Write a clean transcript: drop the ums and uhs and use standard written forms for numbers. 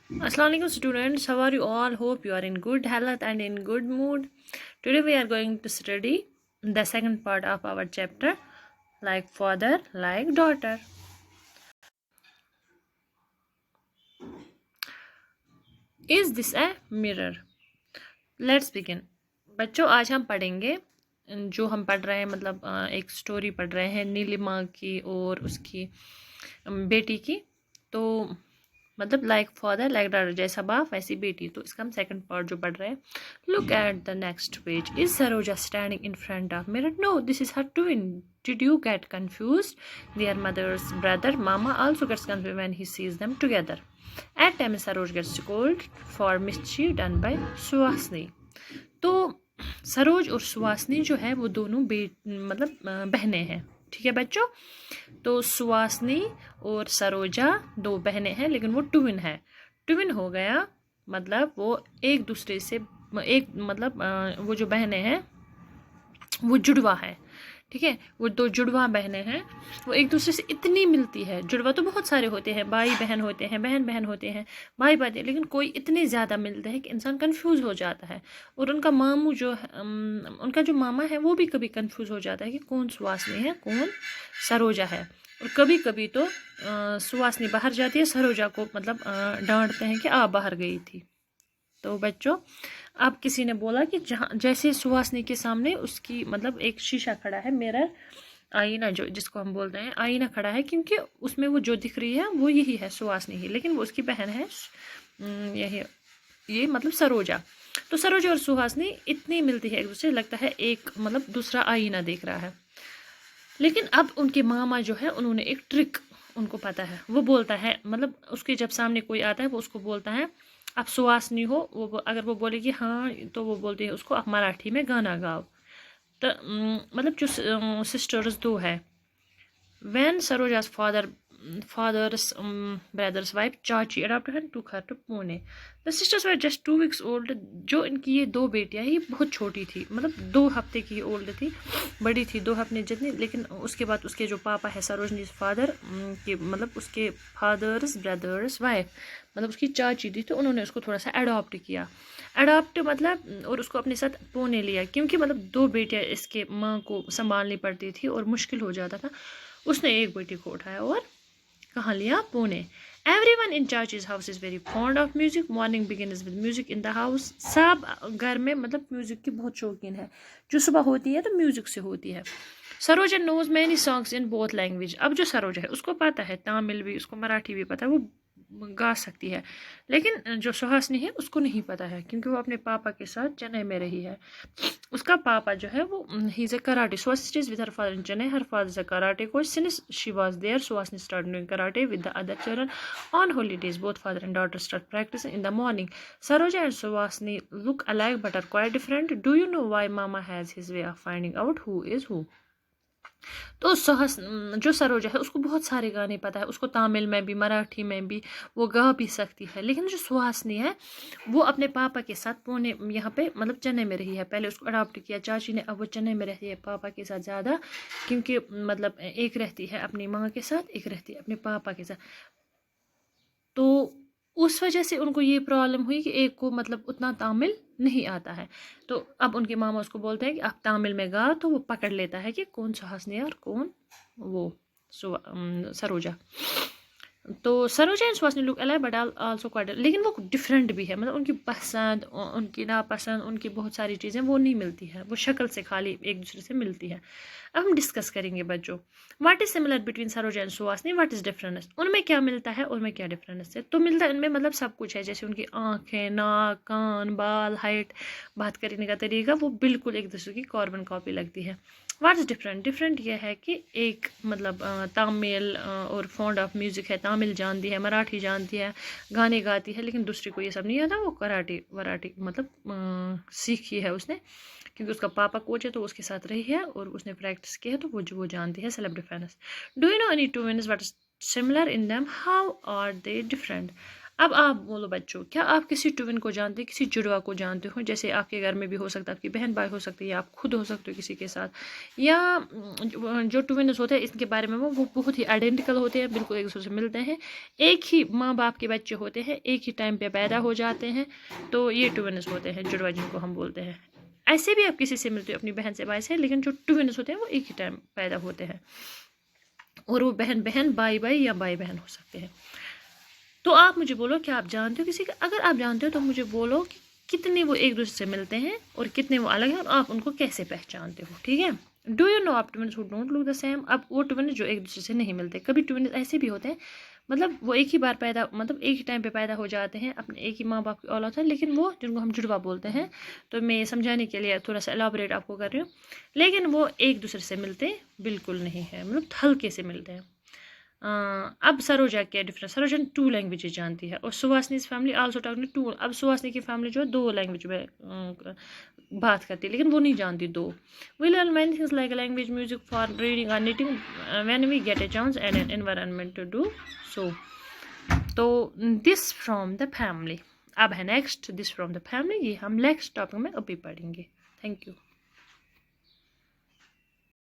Assalamu alaikum students, how are you all? Hope you are in good health and in good mood. Today we are going to study the second part of our chapter, like father, like daughter. Is this a mirror? Let's begin. बच्चों आज हम पढ़ेंगे जो हम पढ़ रहे हैं मतलब एक स्टोरी पढ़ रहे हैं नीलिमा की और उसकी बेटी की। तो मतलब लाइक फादर लाइक डॉटर, जैसा बाप वैसी बेटी। तो इसका हम सेकंड पार्ट जो पढ़ रहे हैं। Look at the next page. Is Saroja standing in front of mirror? No, this is her twin. Did you get confused? Their mother's brother, Mama, also gets confused when he sees them together. At times, Saroj gets scolded for mischief done by Suhasini. तो सरोज और सुहासनी जो है वो दोनों मतलब बहनें हैं। ठीक है बच्चों। तो सुहासनी और सरोजा दो बहनें हैं, लेकिन वो ट्विन है। ट्विन हो गया मतलब वो एक दूसरे से एक मतलब वो जो बहनें हैं वो जुड़वा है। ठीक है, वो दो जुड़वा बहनें हैं, वो एक दूसरे से इतनी मिलती है। जुड़वा तो बहुत सारे होते हैं, भाई बहन होते हैं, बहन बहन होते हैं, भाई भाई, लेकिन कोई इतने ज़्यादा मिलते हैं कि इंसान कंफ्यूज हो जाता है। और उनका मामू जो है उनका जो मामा है वो भी कभी कंफ्यूज हो जाता है कि कौन सुहासनी है कौन सरोजा है। और कभी कभी तो सुहासनी बाहर जाती है, सरोजा को मतलब डांटते हैं कि आप बाहर गई थी। तो बच्चों अब किसी ने बोला कि जहाँ जैसे सुहासनी के सामने उसकी मतलब एक शीशा खड़ा है, मिरर, आईना जो जिसको हम बोलते हैं आईना खड़ा है, क्योंकि उसमें वो जो दिख रही है वो यही है सुहासनी ही, लेकिन वो उसकी बहन है यही ये मतलब सरोजा। तो सरोजा और सुहासनी इतनी मिलती है एक दूसरे, लगता है एक मतलब दूसरा आईना देख रहा है। लेकिन अब उनके मामा जो है उन्होंने एक ट्रिक उनको पता है। वो बोलता है मतलब उसके जब सामने कोई आता है वो उसको बोलता है आप सुहासनी हो। वो अगर वो बोलेगी हाँ तो वो बोलते हैं उसको आप मराठी में गाना गाओ। तो मतलब जो सिस्टर्स दो है, when Saroja's father's brother's wife Chachi adopted her and took her to Pune. The sisters were just 2 weeks old. जो इनकी ये दो बेटियां ये बहुत छोटी थी, मतलब 2 हफ्ते की ओल्ड थी, बड़ी थी 2 हफ्ते जितनी। लेकिन उसके बाद उसके जो पापा है सरोजनी फादर के मतलब उसके फादर्स ब्रदर्स वाइफ मतलब उसकी चाची थी, तो उन्होंने उसको थोड़ा सा अडॉप्ट किया। अडॉप्ट मतलब और उसको अपने साथ पुणे लिया, क्योंकि मतलब 2 बेटियां इसके माँ को संभालनी पड़ती थी और मुश्किल हो जाता था। उसने एक बेटी को उठाया और कहाँ लिया? Pune. Everyone in Chachi's house is very fond of music. Morning begins with music in the house. सब घर में मतलब म्यूजिक की बहुत शौकीन है। जो सुबह होती है तो म्यूजिक से होती है। Saroja knows many songs in both language. अब जो सरोजा है उसको पता है तमिल भी, उसको मराठी भी पता है, वो गा सकती है। लेकिन जो सुहासनी है उसको नहीं पता है, क्योंकि वो अपने पापा के साथ चेन्नई में रही है। उसका पापा जो है वो he is a karate, so she is with her father in Chennai. Her father is a karate coach. Since she was there, Suhasini started doing karate with the other children. On holidays, both father and daughter start practicing in the morning. Saroja and Suhasini look alike but are quite different. Do you know why Mama has his way of finding out who is who? तो जो सरोजा है उसको बहुत सारे गाने पता है, उसको तमिल में भी मराठी में भी वो गा भी सकती है। लेकिन जो सुहासनी है वो अपने पापा के साथ पुणे यहाँ पे मतलब चेन्नई में रही है। पहले उसको अडॉप्ट किया चाची ने, अब वो चेन्नई में रहती है पापा के साथ ज़्यादा, क्योंकि मतलब एक रहती है अपनी माँ के साथ, एक रहती है अपने पापा के साथ। तो उस वजह से उनको ये प्रॉब्लम हुई कि एक को मतलब उतना तमिल नहीं आता है। तो अब उनके मामा उसको बोलते हैं कि आप तमिल में गा, तो वो पकड़ लेता है कि कौन सुहासनी है और कौन वो सरोजा। तो Saroja and Suhasini look alike but also quite, लेकिन वो डिफरेंट भी है, मतलब उनकी पसंद उनकी नापसंद उनकी बहुत सारी चीज़ें वो नहीं मिलती है, वो शक्ल से खाली एक दूसरे से मिलती है। अब हम डिस्कस करेंगे बच्चों, what is similar between Saroja and Suhasini, what is difference, उनमें क्या मिलता है उनमें क्या डिफरेंस है। तो मिलता है उनमें मतलब सब कुछ है, जैसे उनकी आँखें, नाक, कान, बाल, हाइट, बात करने का तरीका, वो बिल्कुल एक दूसरे की कार्बन कॉपी लगती है। व्हाट इज़ डिफरेंट, डिफरेंट ये है कि एक मतलब तमिल और फॉन्ड ऑफ म्यूज़िक है, तमिल जानती है, मराठी जानती है, गाने गाती है, लेकिन दूसरी को ये सब नहीं आता। वो कराटे वराटे मतलब सीखी है उसने, क्योंकि उसका पापा कोच है तो उसके साथ रही है और उसने प्रैक्टिस की है, तो वो जो वो जानती है self defence. Do you know any two winners what is similar in them, how are they different. अब आप बोलो बच्चों, क्या आप किसी ट्विन को जानते हैं, किसी जुड़वा को जानते हो? जैसे आपके घर में भी हो सकता है, आपकी बहन भाई हो सकती है, या आप खुद हो सकते हो किसी के साथ, या जो ट्विन्स होते हैं इसके बारे में वो बहुत ही आइडेंटिकल होते हैं, बिल्कुल एक दूसरे से मिलते हैं, एक ही माँ बाप के बच्चे होते हैं, एक ही टाइम पे पैदा हो जाते हैं, तो ये ट्विन्स होते हैं, जुड़वा जिनको हम बोलते हैं। ऐसे भी आप किसी से मिलते हो, अपनी बहन से भाई से, लेकिन जो ट्विन्स होते हैं वो एक ही टाइम पैदा होते हैं, और वो बहन बहन भाई भाई या भाई बहन हो सकते हैं। तो आप मुझे बोलो कि आप जानते हो किसी का, अगर आप जानते हो तो मुझे बोलो कि कितने वो एक दूसरे से मिलते हैं और कितने वो अलग हैं, और आप उनको कैसे पहचानते हो, ठीक है। डू यू नो आप twins who don't look the same. अब वो ट्विन्स जो एक दूसरे से नहीं मिलते, कभी ट्विन्स ऐसे भी होते हैं, मतलब वो एक ही बार पैदा, मतलब एक ही टाइम पे पैदा हो जाते हैं, अपने एक ही माँ बाप की औलाद है, लेकिन वो जिनको हम जुड़वा बोलते हैं, तो मैं समझाने के लिए थोड़ा सा एलाबोरेट आपको कर रही हूँ, लेकिन वो एक दूसरे से मिलते बिल्कुल नहीं है, मतलब हल्के से मिलते हैं। अब सरोजा क्या डिफरेंस, सरोजा 2 लैंग्वेजेस जानती है, और सुहासनी फैमिली आल्सो टॉकिंग 2। अब सुहासनी की फैमिली जो है 2 लैंग्वेज में बात करती है, लेकिन वो नहीं जानती 2। We learn many things like language, music, for reading और knitting when we get a chance and an environment to do so. तो दिस फ्रॉम द फैमिली। अब है next this from the family, ये हम नेक्स्ट टॉपिक में अभी पढ़ेंगे। Thank you.